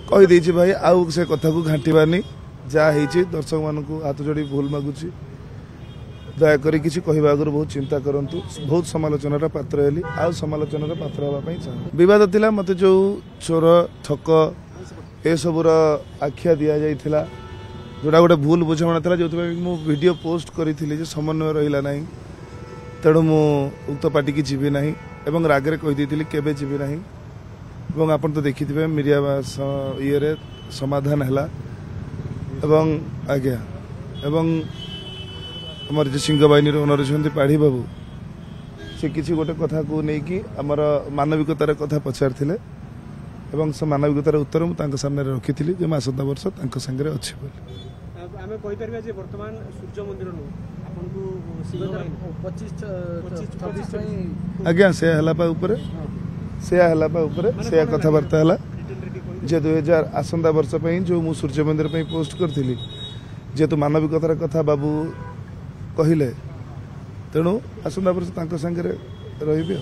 कहीदे भाई आउ से कथा को घाटबानी जहाँ दर्शक मान हाथ जोड़ी भूल मागुची दयाकोरी किसी कहवा आगु बहुत चिंता करूँ बहुत समालोचनार पात्र हेली आउ समालोचनार पात्र हाँपाई चाहे बद था मत जो चोर ठक ए सबूर आख्या दि जाइला जोड़ा गोटे भूल बुझाणा था जो वीडियो पोस्ट करी समन्वय रहा ना तेणु मु उक्त पार्टी की जीवी ना एवं रागरे कहीदी केवे जीवी ना एवं आपन तो देखिथे मीडिया ये समाधान है एवं आज्ञा एवं आमर जो सिंह बाहिनी ओनर अच्छा पाढ़ी बाबू से किसी गोटे कथा को लेकिन आमर मानविकतार कथा पचार एवं से मानविकतार उत्तर मुझे सामने रखी जो मैं आसंता वर्ष सागर अच्छे आज्ञा से से कथबार्ता है जे 2000 आसंता वर्ष जो मु सूर्य मंदिर पोस्ट करी जेहेतु मानविकतार कथा बाबू कहले तेणु आसंता वर्ष सागर रही।